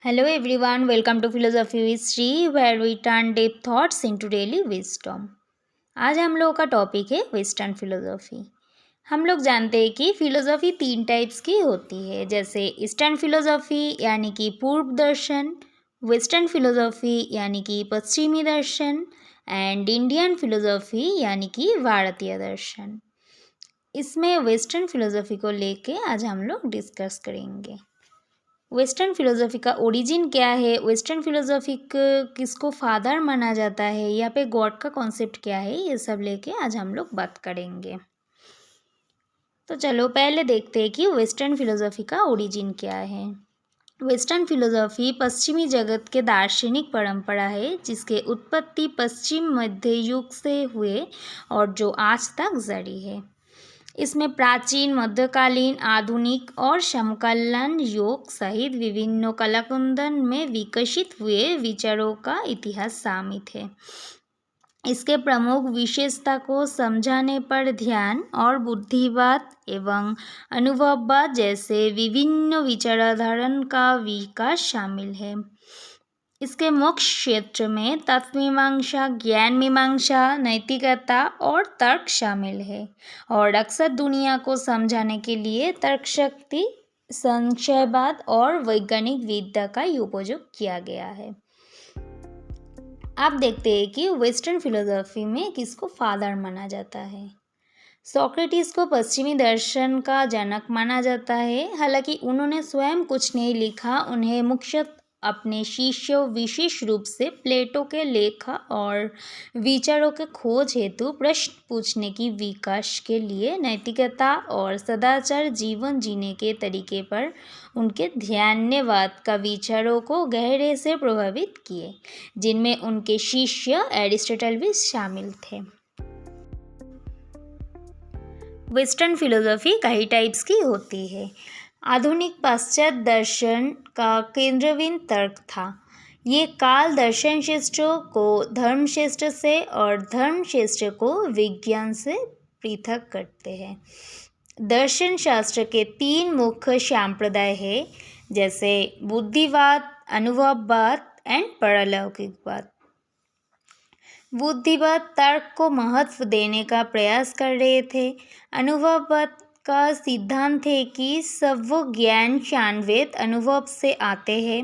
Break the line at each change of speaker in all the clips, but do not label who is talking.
Hello everyone, welcome to Philosophy with Sri, where we turn deep thoughts into daily wisdom. आज हम लोगों का topic है western philosophy. हम लोग जानते हैं कि फिलोसॉफी 3 टाइप्स की होती है, जैसे ईस्टर्न फिलोसॉफी यानी कि पूर्व दर्शन, वेस्टर्न फिलोसॉफी यानी कि पश्चिमी दर्शन एंड इंडियन फिलोसॉफी यानी कि भारतीय दर्शन। इसमें वेस्टर्न फिलोसॉफी को लेके आज हम लोग डिस्कस करेंगे। वेस्टर्न फिलोसॉफी का ओरिजिन क्या है, वेस्टर्न फिलोसॉफी किसको फादर माना जाता है, यहाँ पे गॉड का कॉन्सेप्ट क्या है, ये सब लेके आज हम लोग बात करेंगे। तो चलो पहले देखते हैं कि वेस्टर्न फिलोसॉफी का ओरिजिन क्या है। वेस्टर्न फिलोसॉफी पश्चिमी जगत के दार्शनिक परंपरा है जिसके उत्पत्ति पश्चिम मध्य युग से हुए और जो आज तक जारी है। इसमें प्राचीन, मध्यकालीन, आधुनिक और समकालीन योग सहित विभिन्न कालखंड में विकसित हुए विचारों का इतिहास शामिल है। इसके प्रमुख विशेषता को समझाने पर ध्यान और बुद्धिवाद एवं अनुभववाद जैसे विभिन्न विचारधारा का विकास शामिल है। इसके मुख्य क्षेत्र में तत्वमीमांसा, ज्ञान मीमांसा, नैतिकता और तर्क शामिल है और अक्सर दुनिया को समझाने के लिए तर्कशक्ति, संशयवाद और वैज्ञानिक विद्या का उपयोग किया गया है। आप देखते हैं कि वेस्टर्न फिलोसॉफी में किसको फादर माना जाता है। सोक्रेटिस को पश्चिमी दर्शन का जनक माना जाता है। हालांकि उन्होंने स्वयं कुछ नहीं लिखा, उन्हें मुख्यतः अपने शिष्यों, विशेष रूप से प्लेटो के लेख और विचारों के खोज हेतु प्रश्न पूछने की विकास के लिए नैतिकता और सदाचार जीवन जीने के तरीके पर उनके ध्यानवाद का विचारों को गहरे से प्रभावित किए, जिनमें उनके शिष्य एरिस्टोटल भी शामिल थे। वेस्टर्न फिलोसॉफी कई टाइप्स की होती है। आधुनिक पाश्चात्य दर्शन का केंद्रबिंदु तर्क था। ये काल दर्शन श्रेष्ठों को धर्मश्रेष्ठ से और धर्मश्रेष्ठ को विज्ञान से पृथक करते हैं। दर्शन शास्त्र के 3 मुख्य संप्रदाय हैं, जैसे बुद्धिवाद, अनुभववाद एंड पारलौकिकवाद। बुद्धिवाद तर्क को महत्व देने का प्रयास कर रहे थे। अनुभववाद का सिद्धांत है कि सब ज्ञान शान्वेद अनुभव से आते हैं।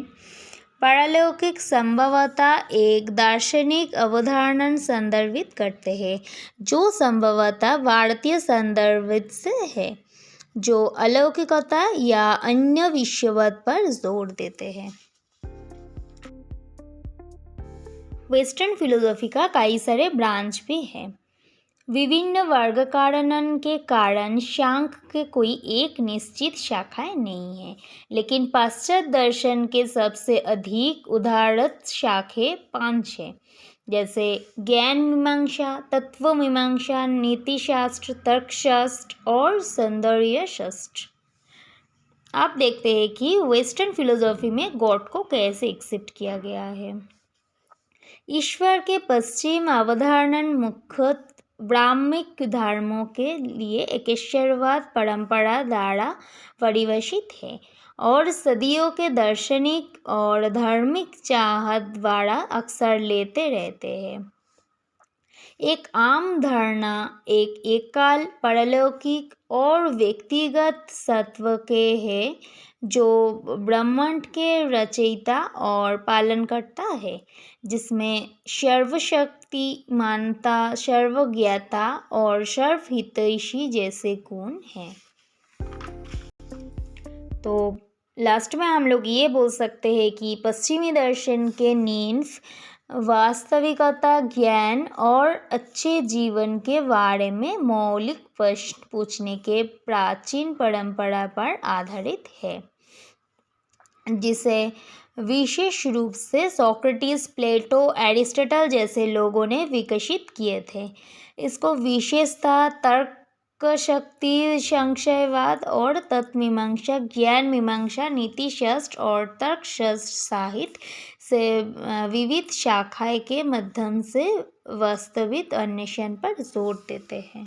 पारलौकिक संभवतः एक दार्शनिक अवधारणा संदर्भित करते हैं जो संभवतः भारतीय संदर्भ से है, जो अलौकिकता या अन्य विषयवाद पर जोर देते हैं। वेस्टर्न फिलोसॉफी का कई सारे ब्रांच भी हैं। विभिन्न वर्गीकरण के कारण सांख्य के कोई एक निश्चित शाखाएं नहीं है, लेकिन पाश्चात्य दर्शन के सबसे अधिक उदाहरण शाखे 5 हैं, जैसे ज्ञान मीमांसा, तत्व मीमांसा, नीतिशास्त्र, तर्कशास्त्र और सौंदर्य शास्त्र। आप देखते हैं कि वेस्टर्न फिलोसॉफी में गॉड को कैसे एक्सेप्ट किया गया है। ईश्वर के पश्चिम अवधारणा मुख्यतः ब्राह्मिक धर्मों के लिए एकेश्वरवाद परंपरा द्वारा परिभाषित है और सदियों के दार्शनिक और धार्मिक चाहत द्वारा अक्सर लेते रहते हैं। एक आम धारणा एक एकल, पारलौकिक और व्यक्तिगत सत्व के है जो ब्रह्मांड के रचयिता और पालनकर्ता है, जिसमें सर्वशक्ति मानता, सर्वज्ञता और सर्वहितैषी जैसे गुण हैं। तो लास्ट में हम लोग ये बोल सकते हैं कि पश्चिमी दर्शन के नींव वास्तविकता, ज्ञान और अच्छे जीवन के बारे में मौलिक प्रश्न पूछने के प्राचीन परंपरा पर आधारित है, जिसे विशेष रूप से सोक्रेटिस, प्लेटो, एरिस्टोटल जैसे लोगों ने विकसित किए थे। इसको विशेषता तर्क शक्ति, संशयवाद और तत्वमीमांसा, ज्ञान मीमांसा, नीतिशास्त्र और तर्कशास्त्र साहित्य से विविध शाखाएं के माध्यम से वास्तविक अन्वेषण पर जोर देते हैं।